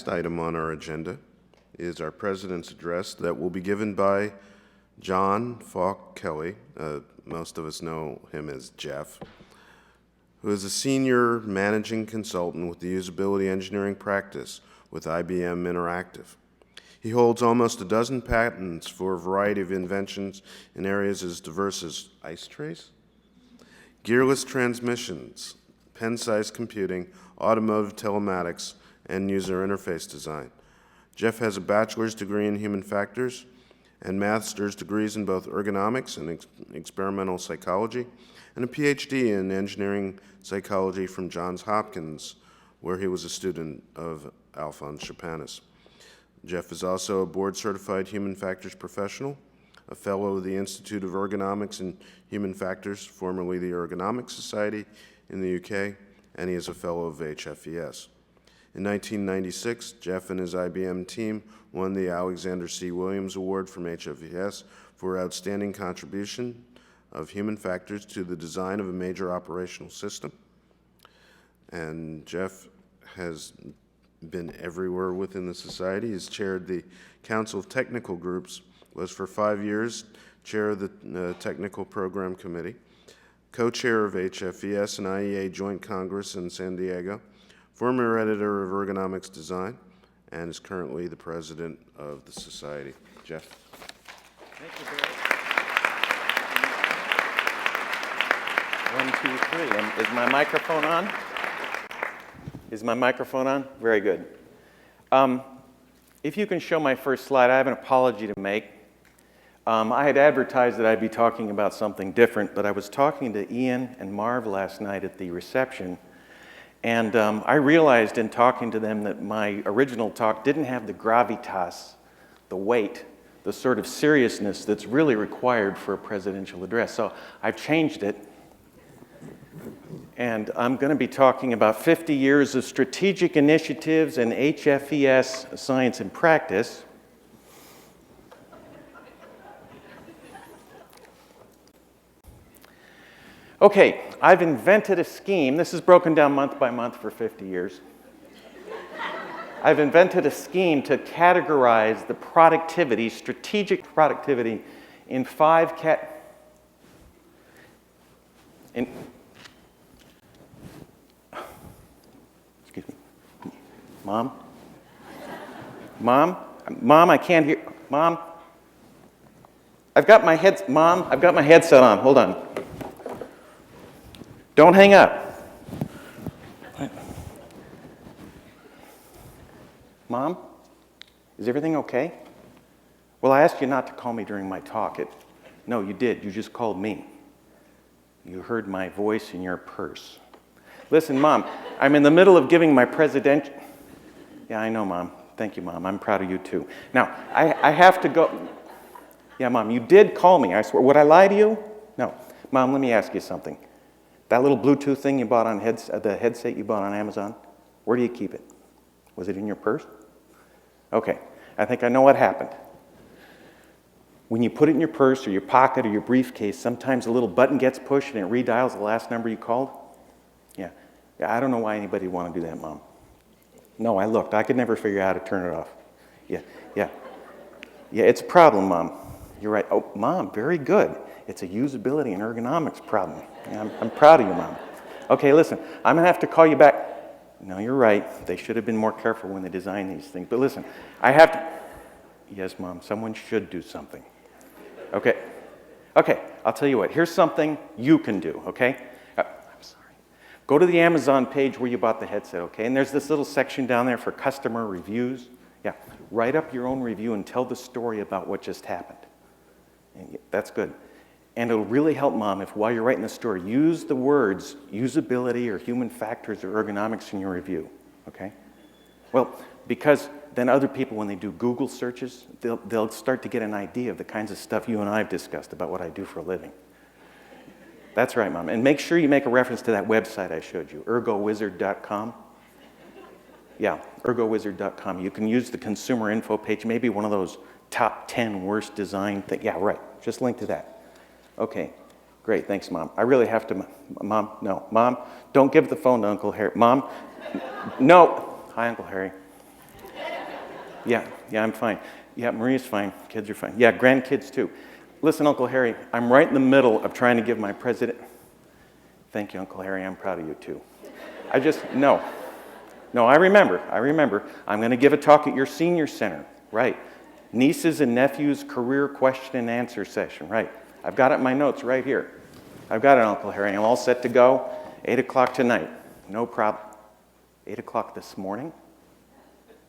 last item on our agenda is our President's Address that will be given by John Falk Kelley. Most of us know him as Jeff, who is a senior managing consultant with the usability engineering practice with IBM Interactive. He holds almost a dozen patents for a variety of inventions in areas as diverse as ice trays, gearless transmissions, pen-sized computing, automotive telematics, and user interface design. Jeff has a bachelor's degree in human factors and master's degrees in both ergonomics and experimental psychology, and a PhD in engineering psychology from Johns Hopkins, where he was a student of Alphonse Chapanis. Jeff is also a board-certified human factors professional, a fellow of the Institute of Ergonomics and Human Factors, formerly the Ergonomics Society in the UK, and he is a fellow of HFES. In 1996, Jeff and his IBM team won the Alexander C. Williams Award from HFES for outstanding contribution of human factors to the design of a major operational system. And Jeff has been everywhere within the society. He's chaired the Council of Technical Groups, was for 5 years chair of the Technical Program Committee, co-chair of HFES and IEA Joint Congress in San Diego, former editor of Ergonomics Design, and is currently the president of the society. Jeff. Thank you, Barry. 1, 2, 3. Is my microphone on? Is my microphone on? Very good. If you can show my first slide, I have an apology to make. I had advertised that I'd be talking about something different, but I was talking to Ian and Marv last night at the reception, and I realized in talking to them that my original talk didn't have the gravitas, the weight, the sort of seriousness that's really required for a presidential address. So I've changed it. And I'm going to be talking about 50 years of strategic initiatives and HFES science and practice. Okay, I've invented a scheme. This is broken down month by month for 50 years. I've invented a scheme to categorize the productivity, strategic productivity, in 5 Excuse me. Mom? Mom? Mom, I can't hear. Mom? I've got my headset on. Hold on. Don't hang up. Mom? Is everything okay? Well, I asked you not to call me during my talk. No, you did. You just called me. You heard my voice in your purse. Listen, Mom, I'm in the middle of giving my presidential... Yeah, I know, Mom. Thank you, Mom. I'm proud of you, too. Now, I have to go... Yeah, Mom, you did call me. I swear. Would I lie to you? No. Mom, let me ask you something. That little Bluetooth thing you bought on the headset you bought on Amazon, where do you keep it? Was it in your purse? Okay. I think I know what happened. When you put it in your purse or your pocket or your briefcase, sometimes a little button gets pushed and it redials the last number you called. Yeah, I don't know why anybody would want to do that, Mom. No, I looked. I could never figure out how to turn it off. Yeah, it's a problem, Mom. You're right. Oh, Mom, very good. It's a usability and ergonomics problem. Yeah, I'm proud of you, Mom. Okay, listen, I'm going to have to call you back. No, you're right. They should have been more careful when they designed these things. But listen, I have to... Yes, Mom, someone should do something. Okay, I'll tell you what. Here's something you can do, okay? I'm sorry. Go to the Amazon page where you bought the headset, okay? And there's this little section down there for customer reviews. Yeah, write up your own review and tell the story about what just happened. And that's good. And it'll really help, Mom, if while you're writing the story, use the words usability or human factors or ergonomics in your review, okay? Well, because then other people, when they do Google searches, they'll start to get an idea of the kinds of stuff you and I have discussed about what I do for a living. That's right, Mom. And make sure you make a reference to that website I showed you, ergowizard.com. Yeah, ergowizard.com. You can use the consumer info page, maybe one of those top 10 worst design things. Yeah, right. Just link to that. Okay, great. Thanks, Mom. I really have to... Mom, no. Mom, don't give the phone to Uncle Harry. Mom, no. Hi, Uncle Harry. Yeah, I'm fine. Yeah, Maria's fine. Kids are fine. Yeah, grandkids too. Listen, Uncle Harry, I'm right in the middle of trying to give my president... Thank you, Uncle Harry. I'm proud of you too. No, I remember. I'm going to give a talk at your senior center. Right. Nieces and nephews career question and answer session. Right. I've got it in my notes right here. I've got it, Uncle Harry. I'm all set to go. 8 o'clock tonight. No problem. 8 o'clock this morning?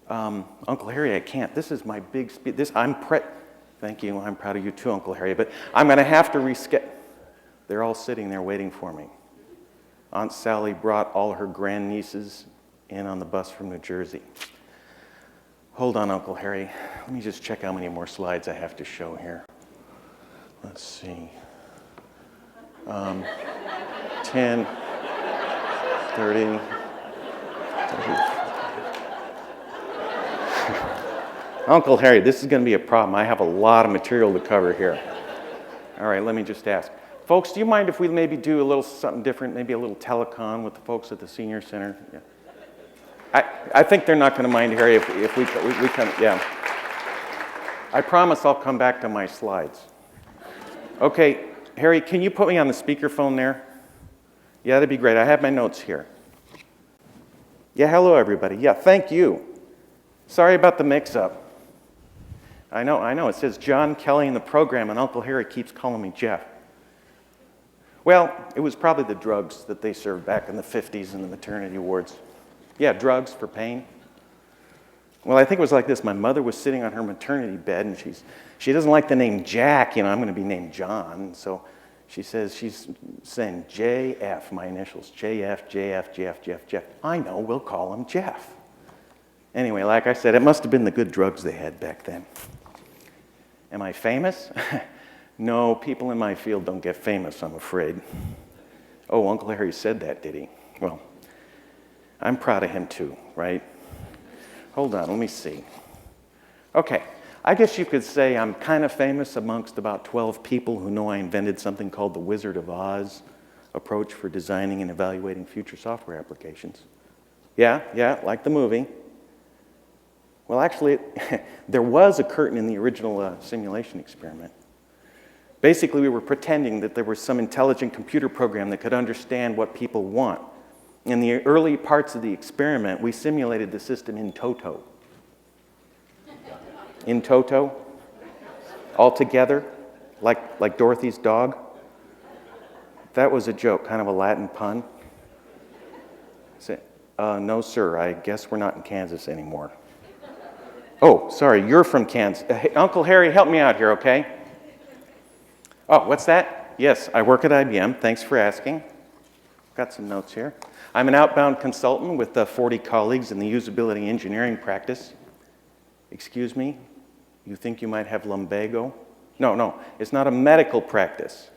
Uncle Harry, I can't. This is my big speech. Thank you. I'm proud of you too, Uncle Harry. But I'm going to have to reschedule. They're all sitting there waiting for me. Aunt Sally brought all her grandnieces in on the bus from New Jersey. Hold on, Uncle Harry. Let me just check how many more slides I have to show here. Let's see. 10, 30. Uncle Harry, this is going to be a problem. I have a lot of material to cover here. All right, let me just ask. Folks, do you mind if we maybe do a little something different, maybe a little telecon with the folks at the senior center? Yeah. I think they're not going to mind, Harry, if we come, yeah. I promise I'll come back to my slides. Okay, Harry, can you put me on the speakerphone there? Yeah, that'd be great. I have my notes here. Yeah, hello, everybody. Yeah, thank you. Sorry about the mix-up. I know. It says John Kelley in the program, and Uncle Harry keeps calling me Jeff. Well, it was probably the drugs that they served back in the 50s in the maternity wards. Yeah, drugs for pain. Well, I think it was like this. My mother was sitting on her maternity bed, and she doesn't like the name Jack. I'm going to be named John. So she's saying JF, my initials, JF. I know, we'll call him Jeff. Anyway, like I said, it must have been the good drugs they had back then. Am I famous? No, people in my field don't get famous, I'm afraid. Oh, Uncle Harry said that, did he? Well, I'm proud of him too, right? Hold on, let me see. Okay, I guess you could say I'm kind of famous amongst about 12 people who know I invented something called the Wizard of Oz approach for designing and evaluating future software applications. Yeah, like the movie. Well, actually, there was a curtain in the original simulation experiment. Basically, we were pretending that there was some intelligent computer program that could understand what people want. In the early parts of the experiment, we simulated the system in toto. In toto? All together? Like Dorothy's dog? That was a joke, kind of a Latin pun. No, sir, I guess we're not in Kansas anymore. Oh, sorry, you're from Kansas. Hey, Uncle Harry, help me out here, okay? Oh, what's that? Yes, I work at IBM. Thanks for asking. Got some notes here. I'm an outbound consultant with 40 colleagues in the usability engineering practice. Excuse me? You think you might have lumbago? No, it's not a medical practice.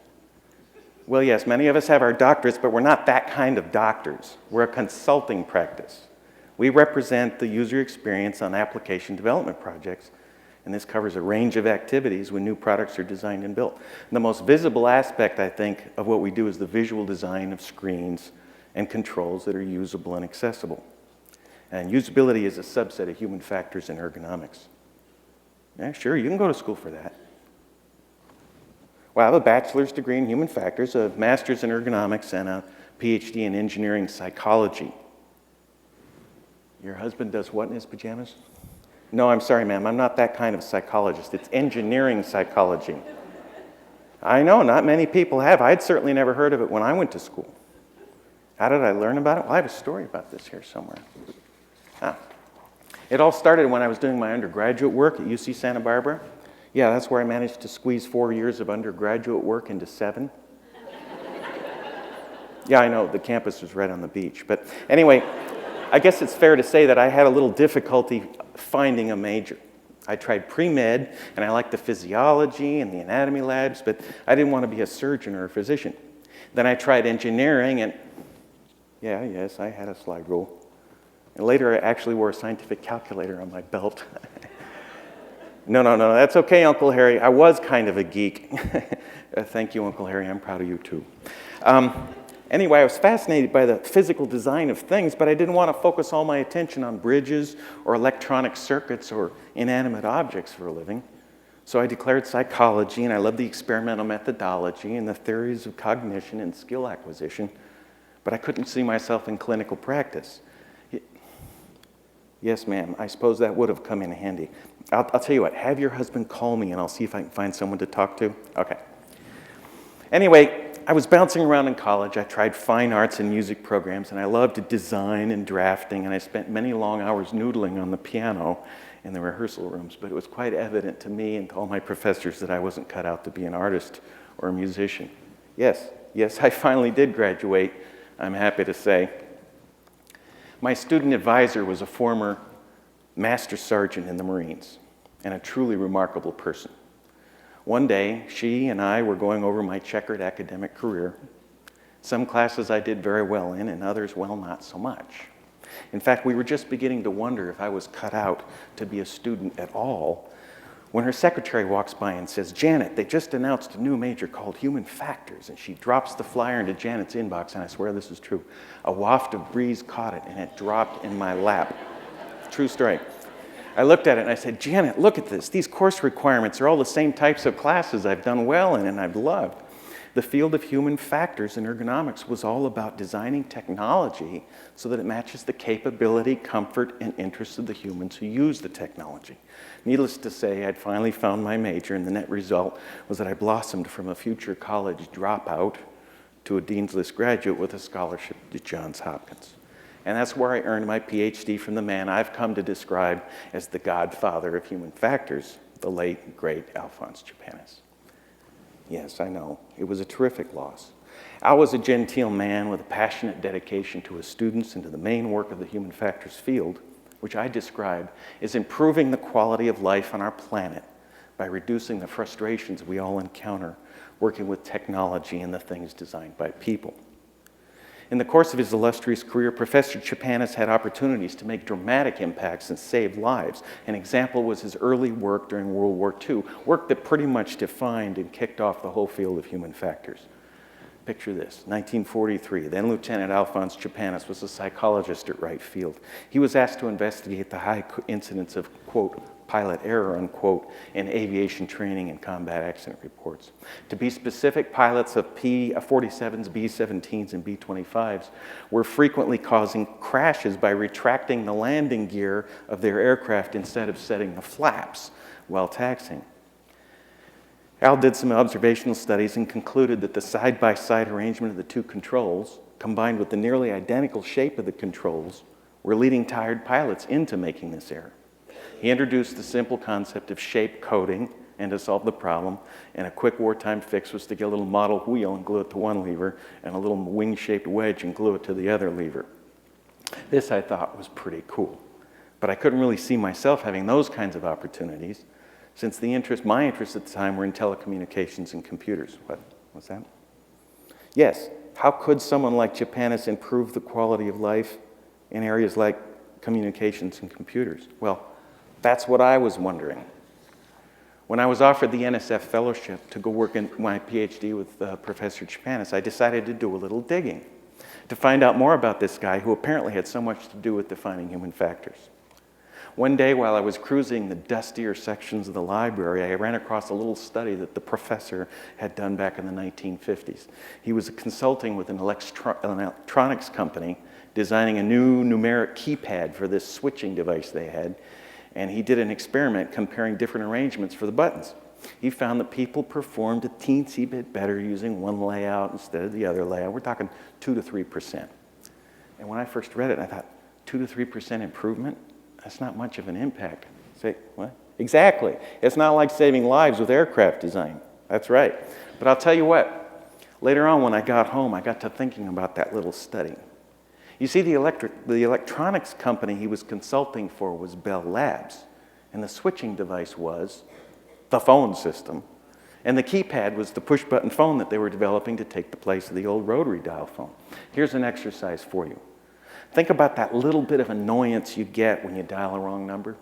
Well, yes, many of us have our doctorates, but we're not that kind of doctors. We're a consulting practice. We represent the user experience on application development projects, and this covers a range of activities when new products are designed and built. And the most visible aspect, I think, of what we do is the visual design of screens and controls that are usable and accessible. And usability is a subset of human factors in ergonomics. Yeah, sure, you can go to school for that. Well, I have a bachelor's degree in human factors, a master's in ergonomics, and a PhD in engineering psychology. Your husband does what in his pajamas? No, I'm sorry, ma'am. I'm not that kind of psychologist. It's engineering psychology. I know, not many people have. I'd certainly never heard of it when I went to school. How did I learn about it? Well, I have a story about this here somewhere. It all started when I was doing my undergraduate work at UC Santa Barbara. Yeah, that's where I managed to squeeze 4 years of undergraduate work into 7. Yeah, I know, the campus was right on the beach. But anyway, I guess it's fair to say that I had a little difficulty finding a major. I tried pre-med, and I liked the physiology and the anatomy labs, but I didn't want to be a surgeon or a physician. Then I tried engineering, and yes, I had a slide rule. And later, I actually wore a scientific calculator on my belt. No, that's okay, Uncle Harry. I was kind of a geek. Thank you, Uncle Harry. I'm proud of you, too. Anyway, I was fascinated by the physical design of things, but I didn't want to focus all my attention on bridges or electronic circuits or inanimate objects for a living. So I declared psychology, and I loved the experimental methodology and the theories of cognition and skill acquisition, but I couldn't see myself in clinical practice. Yes, ma'am, I suppose that would have come in handy. I'll tell you what, have your husband call me and I'll see if I can find someone to talk to. Okay. Anyway, I was bouncing around in college. I tried fine arts and music programs, and I loved design and drafting, and I spent many long hours noodling on the piano in the rehearsal rooms, but it was quite evident to me and to all my professors that I wasn't cut out to be an artist or a musician. Yes, I finally did graduate, I'm happy to say. My student advisor was a former master sergeant in the Marines and a truly remarkable person. One day, she and I were going over my checkered academic career. Some classes I did very well in, and others, well, not so much. In fact, we were just beginning to wonder if I was cut out to be a student at all when her secretary walks by and says, "Janet, they just announced a new major called Human Factors," and she drops the flyer into Janet's inbox, and I swear this is true. A waft of breeze caught it, and it dropped in my lap. True story. I looked at it and I said, "Janet, look at this. These course requirements are all the same types of classes I've done well in and I've loved." The field of human factors in ergonomics was all about designing technology so that it matches the capability, comfort, and interests of the humans who use the technology. Needless to say, I'd finally found my major, and the net result was that I blossomed from a future college dropout to a Dean's List graduate with a scholarship to Johns Hopkins. And that's where I earned my PhD from the man I've come to describe as the godfather of human factors, the late, great Alphonse Japanis. Yes, I know, it was a terrific loss. Al was a genteel man with a passionate dedication to his students and to the main work of the human factors field, which I describe as improving the quality of life on our planet by reducing the frustrations we all encounter working with technology and the things designed by people. In the course of his illustrious career, Professor Japanis had opportunities to make dramatic impacts and save lives. An example was his early work during World War II, work that pretty much defined and kicked off the whole field of human factors. Picture this, 1943, then Lieutenant Alphonse Japanis was a psychologist at Wright Field. He was asked to investigate the high incidence of, quote, pilot error, unquote, in aviation training and combat accident reports. To be specific, pilots of P-47s, B-17s, and B-25s were frequently causing crashes by retracting the landing gear of their aircraft instead of setting the flaps while taxiing. Al did some observational studies and concluded that the side-by-side arrangement of the two controls, combined with the nearly identical shape of the controls, were leading tired pilots into making this error. He introduced the simple concept of shape coding, and to solve the problem, and a quick wartime fix was to get a little model wheel and glue it to one lever, and a little wing-shaped wedge and glue it to the other lever. This, I thought, was pretty cool, but I couldn't really see myself having those kinds of opportunities, since my interests at the time were in telecommunications and computers. What's that? Yes, how could someone like Japanis improve the quality of life in areas like communications and computers? Well, that's what I was wondering. When I was offered the NSF fellowship to go work in my PhD with Professor Japanis, I decided to do a little digging to find out more about this guy who apparently had so much to do with defining human factors. One day, while I was cruising the dustier sections of the library, I ran across a little study that the professor had done back in the 1950s. He was consulting with an electronics company, designing a new numeric keypad for this switching device they had, and he did an experiment comparing different arrangements for the buttons. He found that people performed a teensy bit better using one layout instead of the other layout. We're talking 2 to 3%. And when I first read it, I thought, 2 to 3% improvement? That's not much of an impact. Say, what? Exactly. It's not like saving lives with aircraft design. That's right. But I'll tell you what, later on when I got home, I got to thinking about that little study. You see, the electronics company he was consulting for was Bell Labs, and the switching device was the phone system, and the keypad was the push-button phone that they were developing to take the place of the old rotary dial phone. Here's an exercise for you. Think about that little bit of annoyance you get when you dial a wrong number.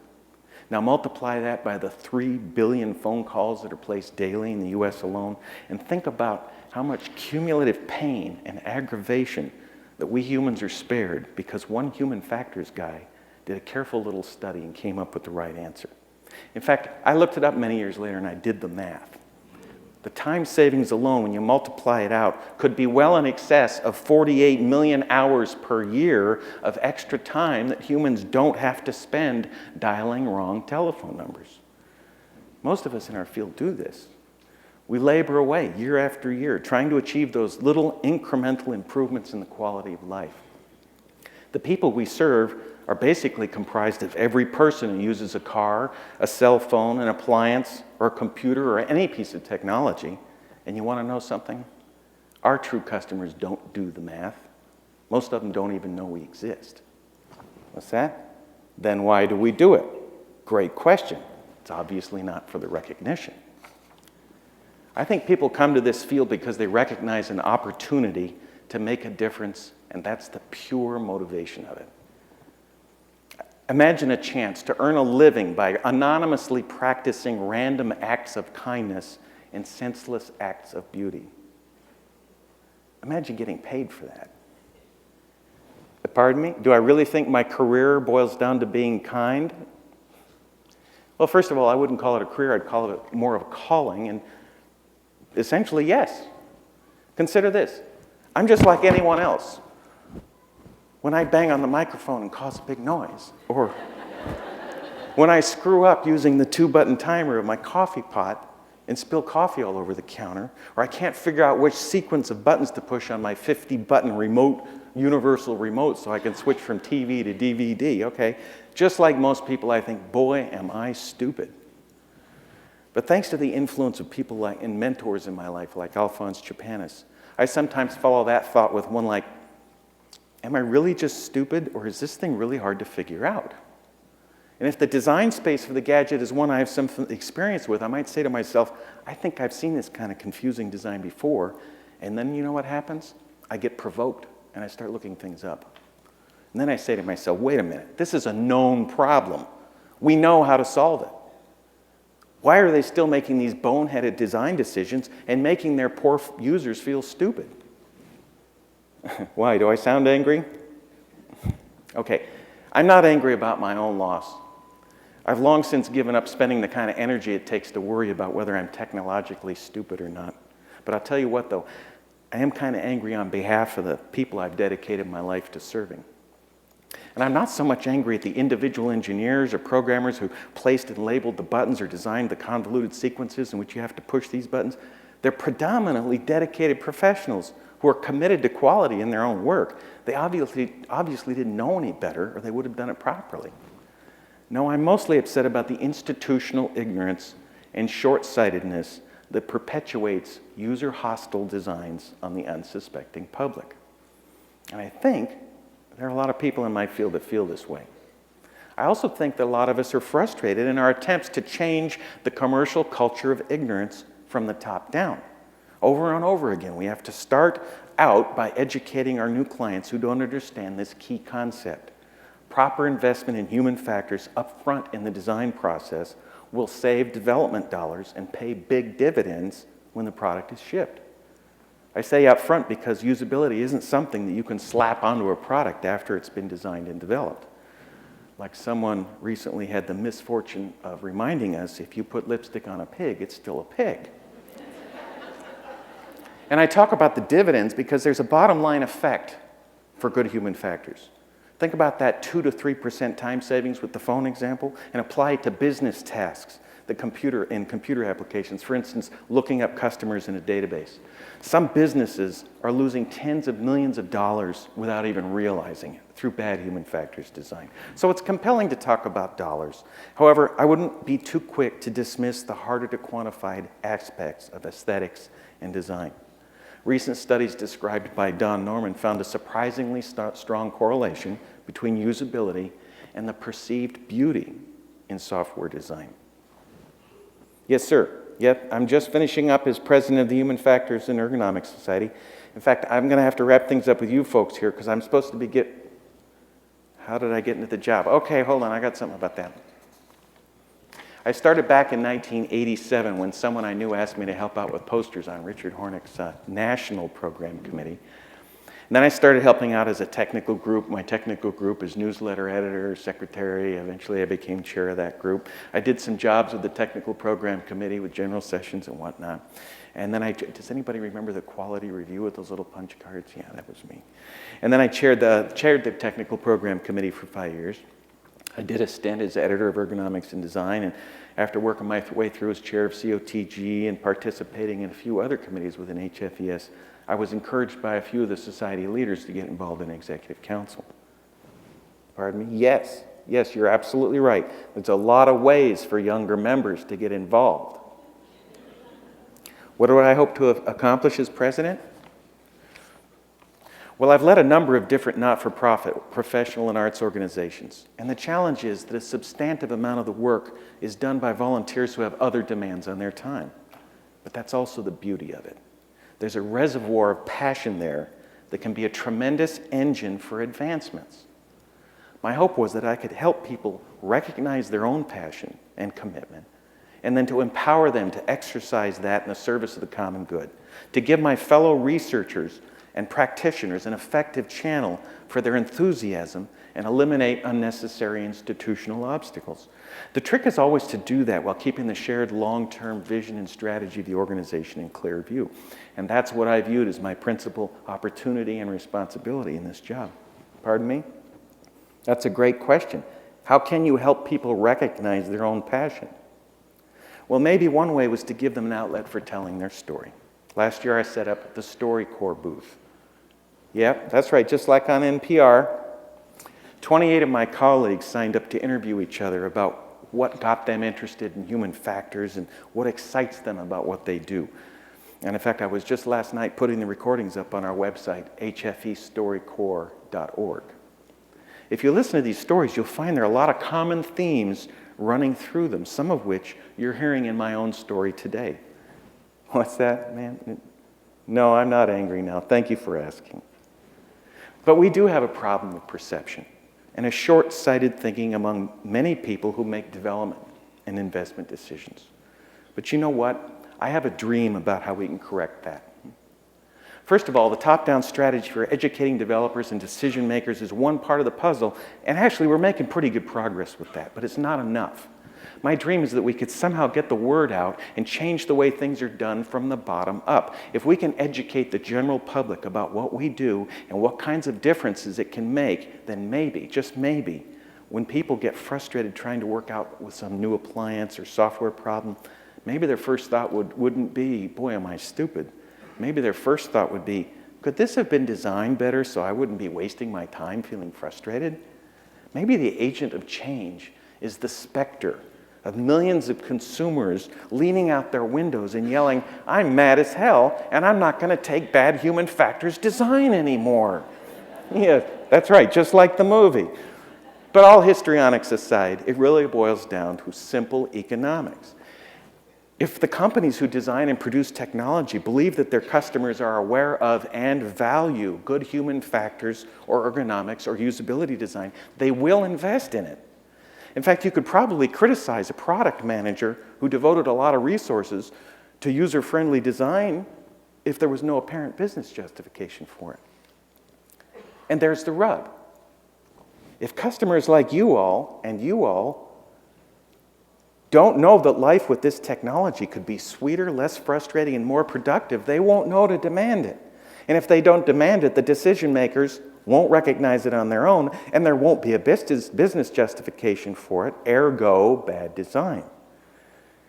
Now multiply that by the 3 billion phone calls that are placed daily in the US alone, and think about how much cumulative pain and aggravation that we humans are spared because one human factors guy did a careful little study and came up with the right answer. In fact, I looked it up many years later and I did the math. The time savings alone, when you multiply it out, could be well in excess of 48 million hours per year of extra time that humans don't have to spend dialing wrong telephone numbers. Most of us in our field do this. We labor away year after year trying to achieve those little incremental improvements in the quality of life. The people we serve are basically comprised of every person who uses a car, a cell phone, an appliance, or a computer, or any piece of technology. And you want to know something? Our true customers don't do the math. Most of them don't even know we exist. What's that? Then why do we do it? Great question. It's obviously not for the recognition. I think people come to this field because they recognize an opportunity to make a difference, and that's the pure motivation of it. Imagine a chance to earn a living by anonymously practicing random acts of kindness and senseless acts of beauty. Imagine getting paid for that. Pardon me? Do I really think my career boils down to being kind? Well, first of all, I wouldn't call it a career. I'd call it more of a calling, and essentially, yes. Consider this. I'm just like anyone else. When I bang on the microphone and cause a big noise, or when I screw up using the 2-button timer of my coffee pot and spill coffee all over the counter, or I can't figure out which sequence of buttons to push on my 50-button remote, universal remote so I can switch from TV to DVD, okay? Just like most people, I think, boy, am I stupid. But thanks to the influence of people like and mentors in my life, like Alphonse Chapanis, I sometimes follow that thought with one like, am I really just stupid, or is this thing really hard to figure out? And if the design space for the gadget is one I have some experience with, I might say to myself, I think I've seen this kind of confusing design before. And then you know what happens? I get provoked, and I start looking things up. And then I say to myself, wait a minute, this is a known problem. We know how to solve it. Why are they still making these boneheaded design decisions and making their poor users feel stupid? Why? Do I sound angry? Okay, I'm not angry about my own loss. I've long since given up spending the kind of energy it takes to worry about whether I'm technologically stupid or not. But I'll tell you what, though, I am kind of angry on behalf of the people I've dedicated my life to serving. And I'm not so much angry at the individual engineers or programmers who placed and labeled the buttons or designed the convoluted sequences in which you have to push these buttons. They're predominantly dedicated professionals who are committed to quality in their own work. They obviously didn't know any better, or they would have done it properly. No, I'm mostly upset about the institutional ignorance and short-sightedness that perpetuates user-hostile designs on the unsuspecting public. And I think there are a lot of people in my field that feel this way. I also think that a lot of us are frustrated in our attempts to change the commercial culture of ignorance from the top down. Over and over again, we have to start out by educating our new clients who don't understand this key concept. Proper investment in human factors up front in the design process will save development dollars and pay big dividends when the product is shipped. I say up front because usability isn't something that you can slap onto a product after it's been designed and developed. Like someone recently had the misfortune of reminding us, if you put lipstick on a pig, it's still a pig. And I talk about the dividends because there's a bottom line effect for good human factors. Think about that 2 to 3% time savings with the phone example and apply it to business tasks, computer applications. For instance, looking up customers in a database. Some businesses are losing tens of millions of dollars without even realizing it through bad human factors design. So it's compelling to talk about dollars. However, I wouldn't be too quick to dismiss the harder to quantify aspects of aesthetics and design. Recent studies described by Don Norman found a surprisingly strong correlation between usability and the perceived beauty in software design. Yes, sir. Yep, I'm just finishing up as president of the Human Factors and Ergonomics Society. In fact, I'm going to have to wrap things up with you folks here because I'm supposed to be How did I get into the job? Okay, hold on. I got something about that. I started back in 1987 when someone I knew asked me to help out with posters on Richard Hornick's national program committee. And then I started helping out as a technical group. My technical group is newsletter editor, secretary. Eventually I became chair of that group. I did some jobs with the technical program committee with general sessions and whatnot. And then does anybody remember the quality review with those little punch cards? Yeah, that was me. And then I chaired the technical program committee for 5 years. I did a stint as editor of Ergonomics and Design, and after working my way through as chair of COTG and participating in a few other committees within HFES, I was encouraged by a few of the society leaders to get involved in executive council. Pardon me? Yes, you're absolutely right. There's a lot of ways for younger members to get involved. What do I hope to accomplish as president? Well, I've led a number of different not-for-profit professional and arts organizations, and the challenge is that a substantive amount of the work is done by volunteers who have other demands on their time. But that's also the beauty of it. There's a reservoir of passion there that can be a tremendous engine for advancements. My hope was that I could help people recognize their own passion and commitment, and then to empower them to exercise that in the service of the common good, to give my fellow researchers and practitioners an effective channel for their enthusiasm and eliminate unnecessary institutional obstacles. The trick is always to do that while keeping the shared long-term vision and strategy of the organization in clear view. And that's what I viewed as my principal opportunity and responsibility in this job. Pardon me? That's a great question. How can you help people recognize their own passion? Well, maybe one way was to give them an outlet for telling their story. Last year I set up the StoryCorps booth. Yep, that's right, just like on NPR. 28 of my colleagues signed up to interview each other about what got them interested in human factors and what excites them about what they do. And in fact, I was just last night putting the recordings up on our website, hfestorycorps.org. If you listen to these stories, you'll find there are a lot of common themes running through them, some of which you're hearing in my own story today. What's that, man? No, I'm not angry now. Thank you for asking. But we do have a problem with perception and a short-sighted thinking among many people who make development and investment decisions. But you know what? I have a dream about how we can correct that. First of all, the top-down strategy for educating developers and decision makers is one part of the puzzle, and actually we're making pretty good progress with that, but it's not enough. My dream is that we could somehow get the word out and change the way things are done from the bottom up. If we can educate the general public about what we do and what kinds of differences it can make, then maybe, just maybe, when people get frustrated trying to work out with some new appliance or software problem, maybe their first thought wouldn't be, boy, am I stupid. Maybe their first thought would be, could this have been designed better so I wouldn't be wasting my time feeling frustrated? Maybe the agent of change is the specter of millions of consumers leaning out their windows and yelling, I'm mad as hell, and I'm not going to take bad human factors design anymore. Yeah, that's right, just like the movie. But all histrionics aside, it really boils down to simple economics. If the companies who design and produce technology believe that their customers are aware of and value good human factors or ergonomics or usability design, they will invest in it. In fact, you could probably criticize a product manager who devoted a lot of resources to user-friendly design if there was no apparent business justification for it. And there's the rub. If customers like you all and you all don't know that life with this technology could be sweeter, less frustrating, and more productive, they won't know to demand it. And if they don't demand it, the decision makers won't recognize it on their own, and there won't be a business justification for it, ergo bad design.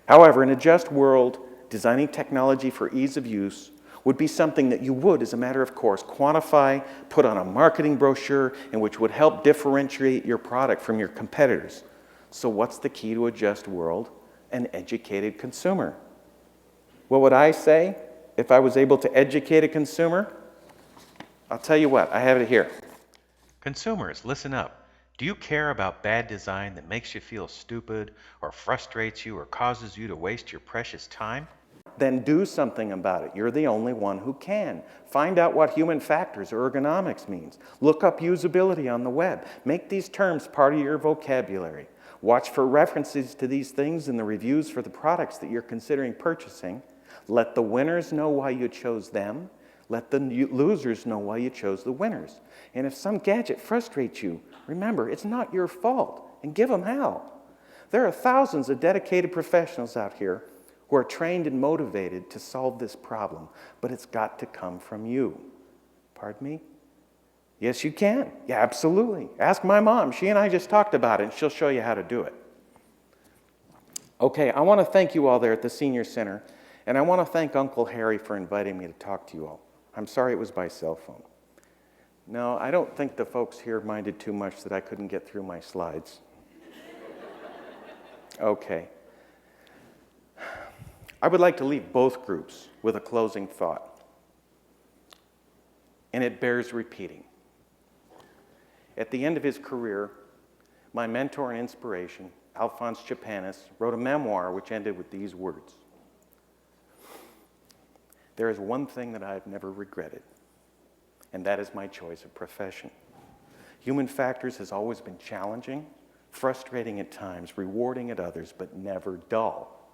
However, in a just world, designing technology for ease of use would be something that you would, as a matter of course, quantify, put on a marketing brochure, and which would help differentiate your product from your competitors. So what's the key to a just world? An educated consumer. What would I say if I was able to educate a consumer? I'll tell you what, I have it here. Consumers, listen up. Do you care about bad design that makes you feel stupid or frustrates you or causes you to waste your precious time? Then do something about it. You're the only one who can. Find out what human factors or ergonomics means. Look up usability on the web. Make these terms part of your vocabulary. Watch for references to these things in the reviews for the products that you're considering purchasing. Let the winners know why you chose them. Let the losers know why you chose the winners. And if some gadget frustrates you, remember, it's not your fault, and give them hell. There are thousands of dedicated professionals out here who are trained and motivated to solve this problem, but it's got to come from you. Pardon me? Yes, you can. Yeah, absolutely. Ask my mom. She and I just talked about it, and she'll show you how to do it. Okay, I want to thank you all there at the Senior Center, and I want to thank Uncle Harry for inviting me to talk to you all. I'm sorry it was by cell phone. No, I don't think the folks here minded too much that I couldn't get through my slides. Okay. I would like to leave both groups with a closing thought, and it bears repeating. At the end of his career, my mentor and inspiration, Alphonse Chapanis, wrote a memoir which ended with these words: "There is one thing that I have never regretted, and that is my choice of profession. Human factors has always been challenging, frustrating at times, rewarding at others, but never dull.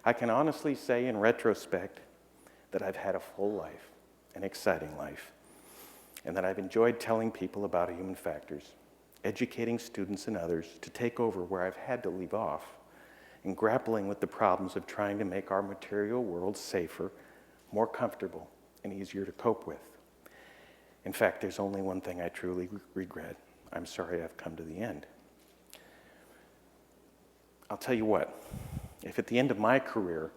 I can honestly say in retrospect that I've had a full life, an exciting life, and that I've enjoyed telling people about human factors, educating students and others to take over where I've had to leave off, and grappling with the problems of trying to make our material world safer, more comfortable, and easier to cope with. In fact, there's only one thing I truly regret. I'm sorry I've come to the end. I'll tell you what, if at the end of my career,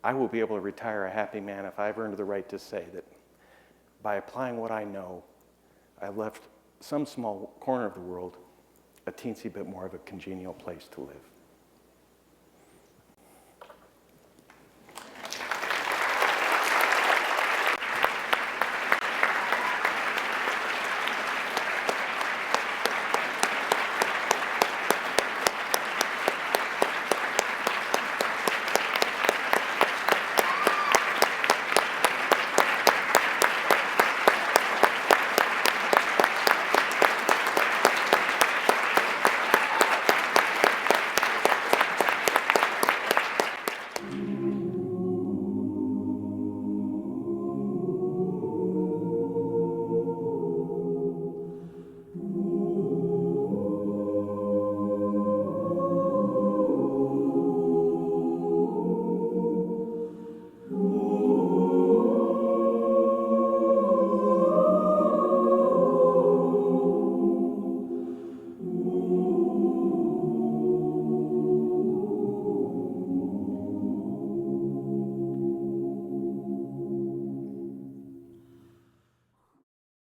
I will be able to retire a happy man if I've earned the right to say that by applying what I know, I've left some small corner of the world a teensy bit more of a congenial place to live."